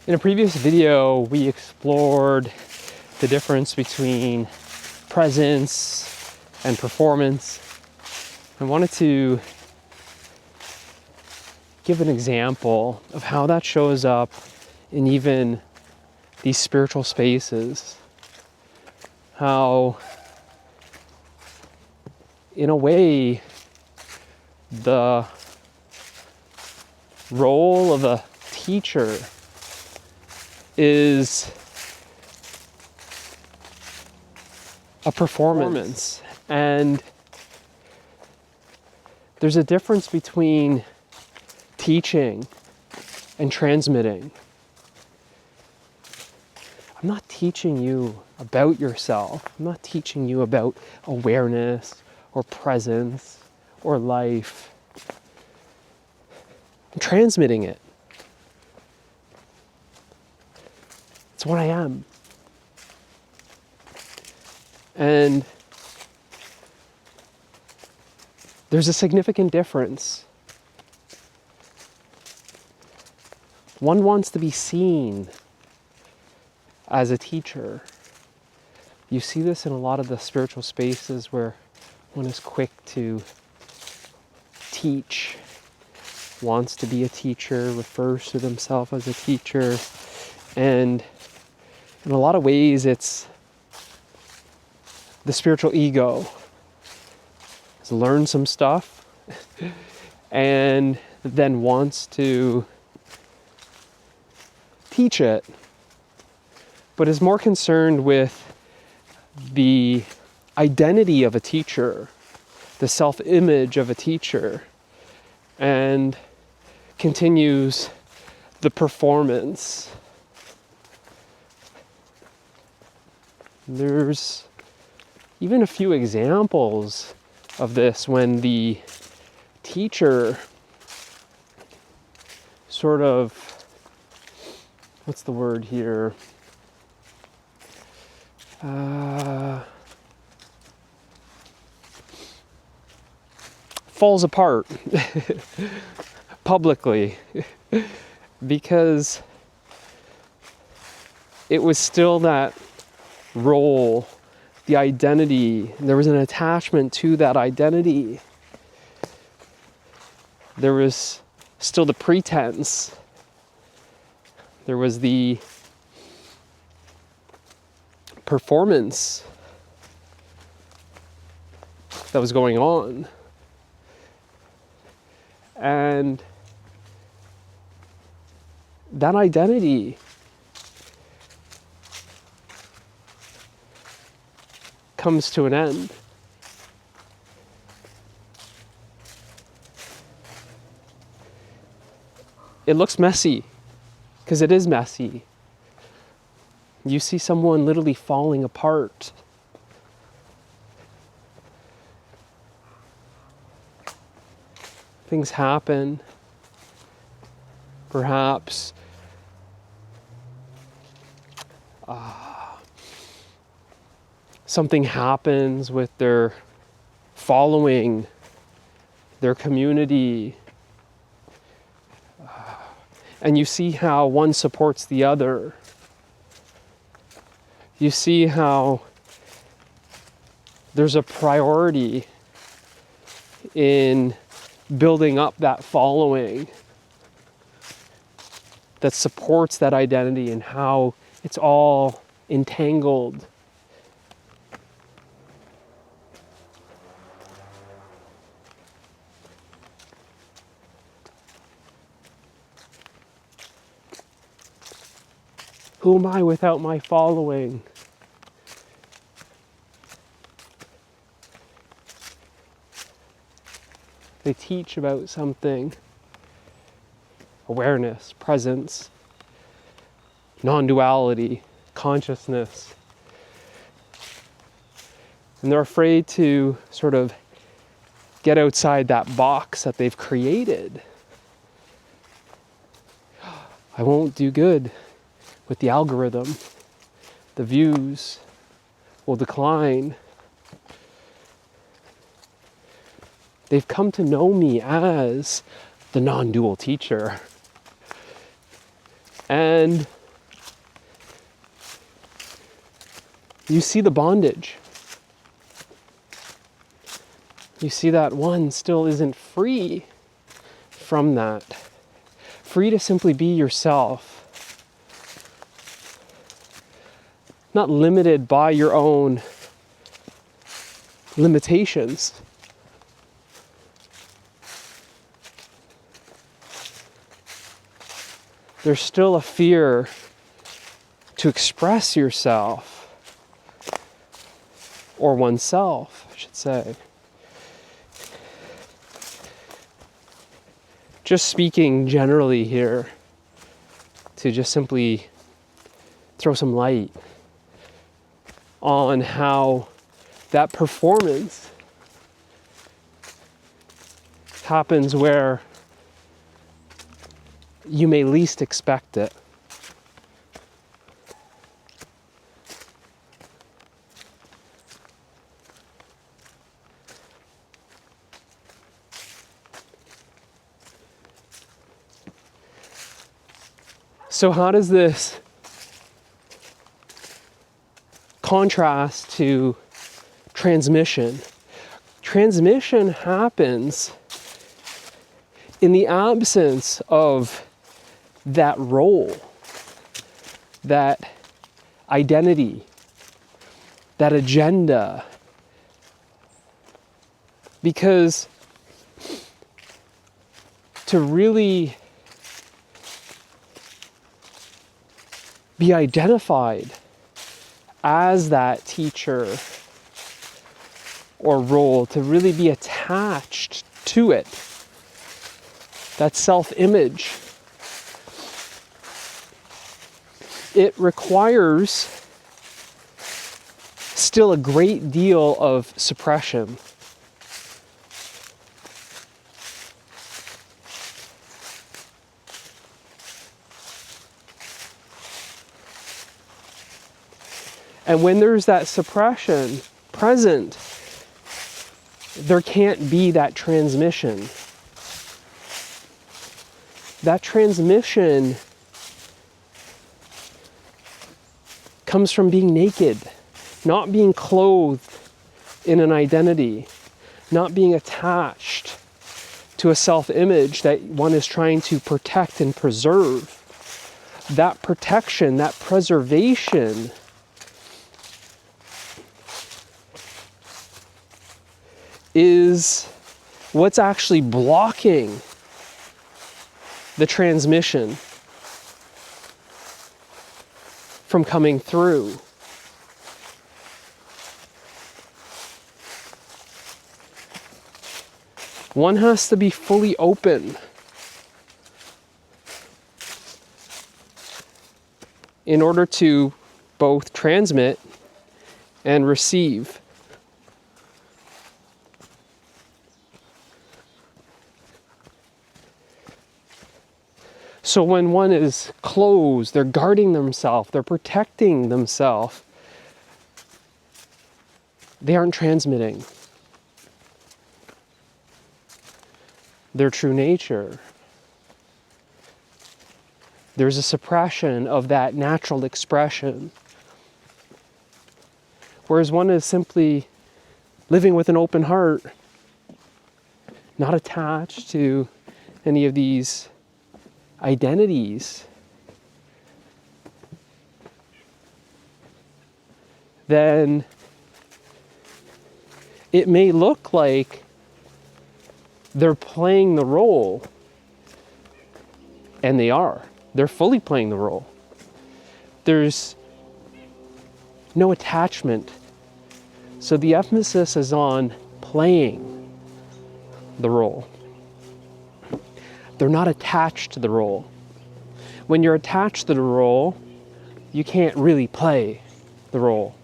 In a previous video, we explored the difference between presence and performance. I wanted to give an example of how that shows up in even these spiritual spaces. How, in a way, the role of a teacher is a performance. And there's a difference between teaching and transmitting. I'm not teaching you about yourself. I'm not teaching you about awareness or presence or life. I'm transmitting it. It's what I am. And there's a significant difference. One wants to be seen as a teacher. You see this in a lot of the spiritual spaces where one is quick to teach, wants to be a teacher, refers to themselves as a teacher, and in a lot of ways it's the spiritual ego has learned some stuff and then wants to teach it, but is more concerned with the identity of a teacher, the self-image of a teacher, and continues the performance. There's even a few examples of this when the teacher sort of, what's the word here? Falls apart publicly because it was still that role, the identity. There was an attachment to that identity. There was still the pretense. There was the performance that was going on. And that identity comes to an end. It looks messy, because it is messy. You see someone literally falling apart. Things happen. Perhaps something happens with their following, their community. And you see how one supports the other. You see how there's a priority in building up that following that supports that identity, and how it's all entangled. Who am I without my following? They teach about something. Awareness, presence, non-duality, consciousness. And they're afraid to sort of get outside that box that they've created. I won't do good with the algorithm. The views will decline. They've come to know me as the non-dual teacher. And you see the bondage. You see that one still isn't free from that. Free to simply be yourself. Not limited by your own limitations. There's still a fear to express yourself, or oneself, I should say. Just speaking generally here, to just simply throw some light on how that performance happens where you may least expect it. So how does this contrast to transmission? Transmission happens in the absence of that role, that identity, that agenda. Because to really be identified as that teacher or role, to really be attached to it, that self-image, it requires still a great deal of suppression. And when there's that suppression present, there can't be that transmission. That transmission comes from being naked, not being clothed in an identity, not being attached to a self-image that one is trying to protect and preserve. That protection, that preservation is what's actually blocking the transmission from coming through. One has to be fully open in order to both transmit and receive. So when one is closed, they're guarding themselves, they're protecting themselves, they aren't transmitting their true nature. There's a suppression of that natural expression. Whereas one is simply living with an open heart, not attached to any of these identities, then it may look like they're playing the role, and they are. They're fully playing the role. There's no attachment. So the emphasis is on playing the role. They're not attached to the role. When you're attached to the role, you can't really play the role.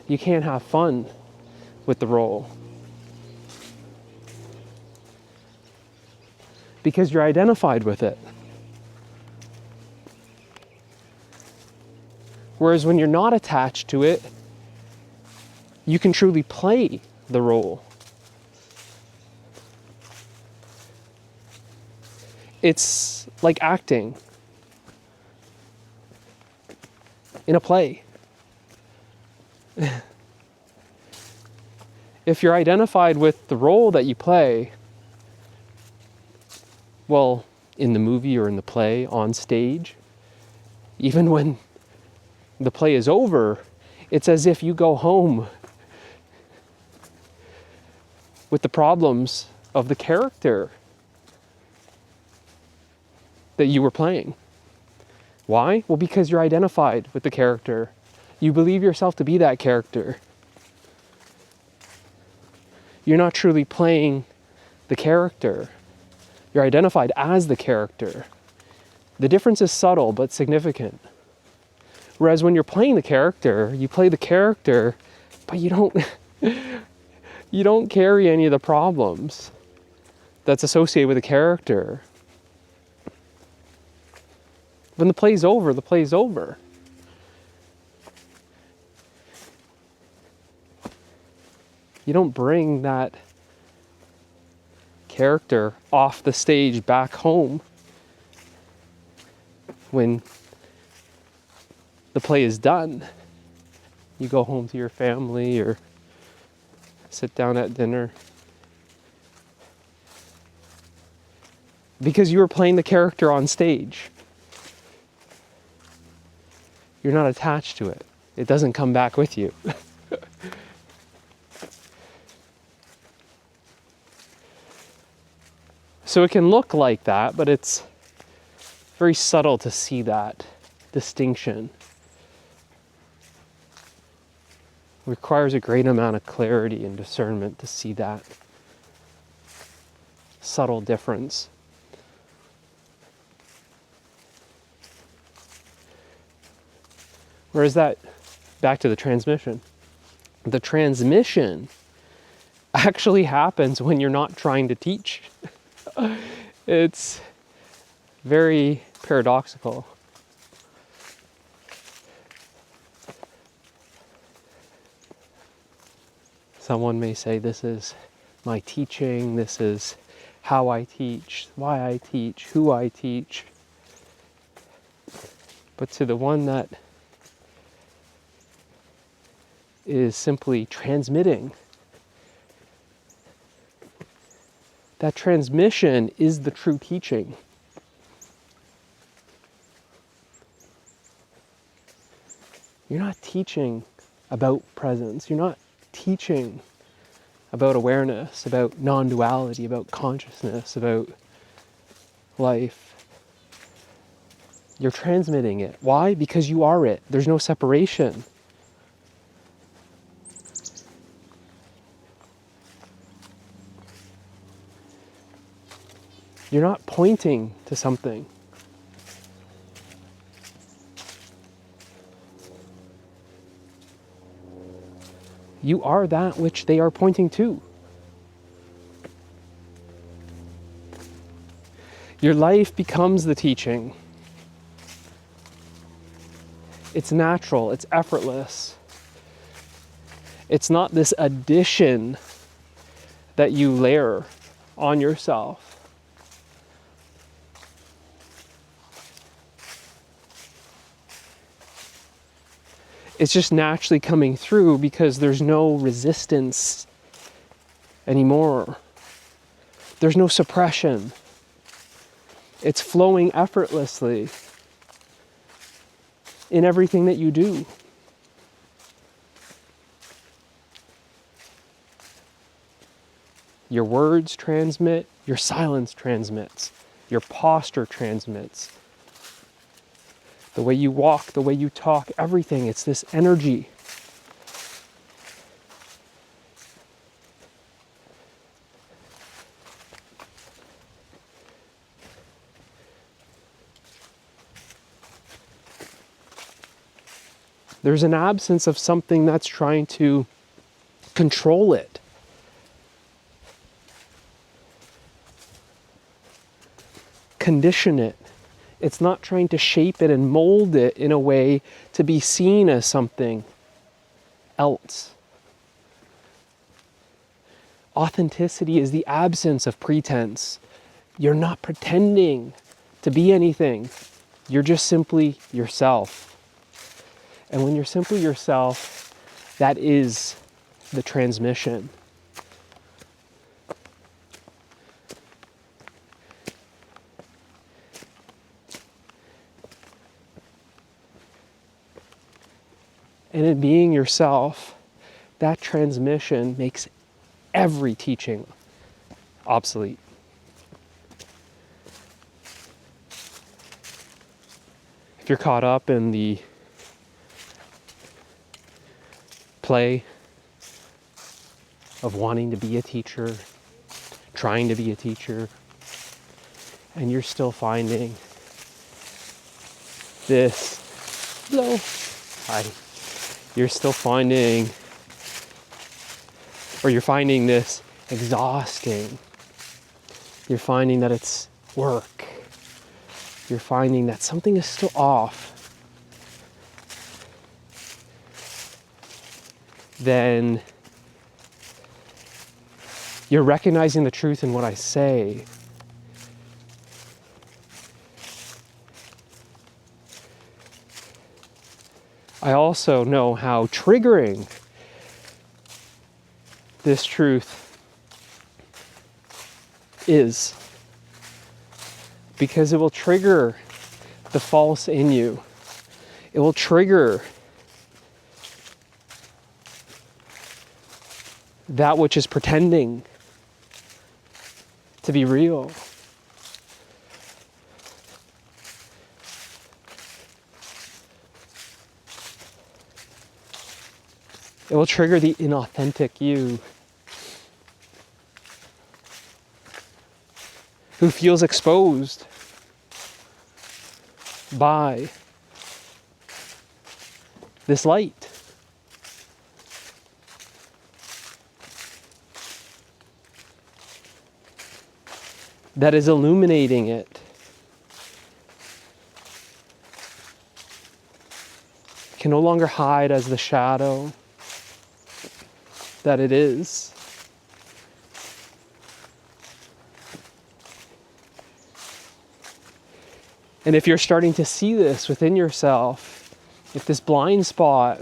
You can't have fun with the role. Because you're identified with it. Whereas when you're not attached to it, you can truly play the role. It's like acting in a play. If you're identified with the role that you play, well, in the movie or in the play, on stage, even when the play is over, it's as if you go home with the problems of the character that you were playing. Why? Well, because you're identified with the character. You believe yourself to be that character. You're not truly playing the character. You're identified as the character. The difference is subtle but significant. Whereas when you're playing the character, you play the character, but you don't carry any of the problems that's associated with the character. When the play's over, the play's over. You don't bring that character off the stage back home when the play is done. You go home to your family or sit down at dinner. Because you were playing the character on stage. You're not attached to it. It doesn't come back with you. So it can look like that, but it's very subtle to see that distinction. It requires a great amount of clarity and discernment to see that subtle difference. Whereas that, back to the transmission actually happens when you're not trying to teach. It's very paradoxical. Someone may say, this is my teaching, this is how I teach, why I teach, who I teach. But to the one that is simply transmitting, that transmission is the true teaching. You're not teaching about presence. You're not teaching about awareness, about non-duality, about consciousness, about life. You're transmitting it. Why? Because you are it. There's no separation. You're not pointing to something. You are that which they are pointing to. Your life becomes the teaching. It's natural, it's effortless. It's not this addition that you layer on yourself. It's just naturally coming through because there's no resistance anymore. There's no suppression. It's flowing effortlessly in everything that you do. Your words transmit, your silence transmits, your posture transmits. The way you walk, the way you talk, everything, it's this energy. There's an absence of something that's trying to control it. Condition it. It's not trying to shape it and mold it in a way to be seen as something else. Authenticity is the absence of pretense. You're not pretending to be anything. You're just simply yourself. And when you're simply yourself, That is the transmission. And in being yourself, that transmission makes every teaching obsolete. If you're caught up in the play of wanting to be a teacher, trying to be a teacher, and you're still finding this, hello, hi, you're still finding, or you're finding this exhausting, you're finding that it's work, you're finding that something is still off, then you're recognizing the truth in what I say. I also know how triggering this truth is, because it will trigger the false in you. It will trigger that which is pretending to be real. It will trigger the inauthentic you, who feels exposed by this light. That is illuminating it. Can no longer hide as the shadow that it is. And if you're starting to see this within yourself, if this blind spot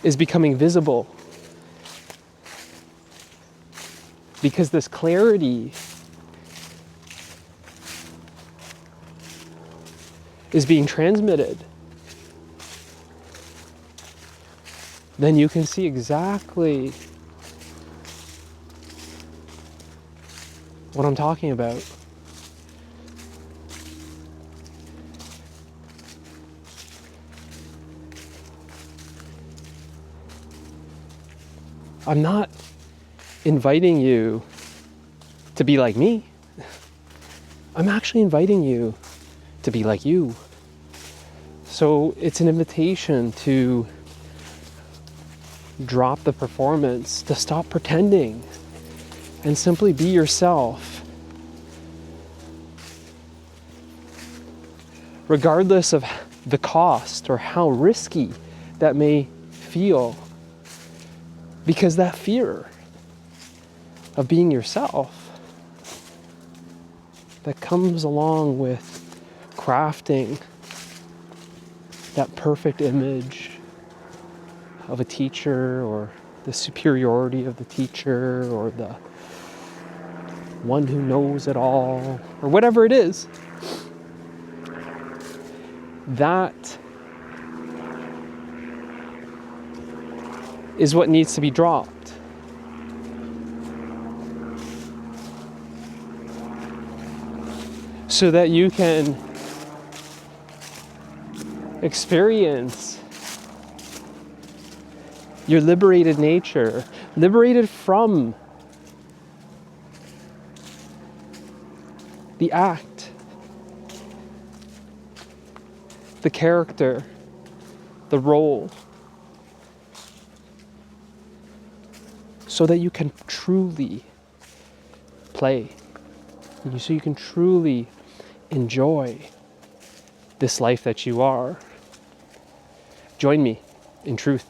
is becoming visible, because this clarity is being transmitted, then you can see exactly what I'm talking about. I'm not inviting you to be like me. I'm actually inviting you to be like you. So it's an invitation to drop the performance, to stop pretending, and simply be yourself. Regardless of the cost or how risky that may feel. Because that fear of being yourself that comes along with crafting that perfect image of a teacher, or the superiority of the teacher, or the one who knows it all, or whatever it is, that is what needs to be dropped. So that you can experience your liberated nature, liberated from the act, the character, the role, so that you can truly play, so you can truly enjoy this life that you are. Join me in truth.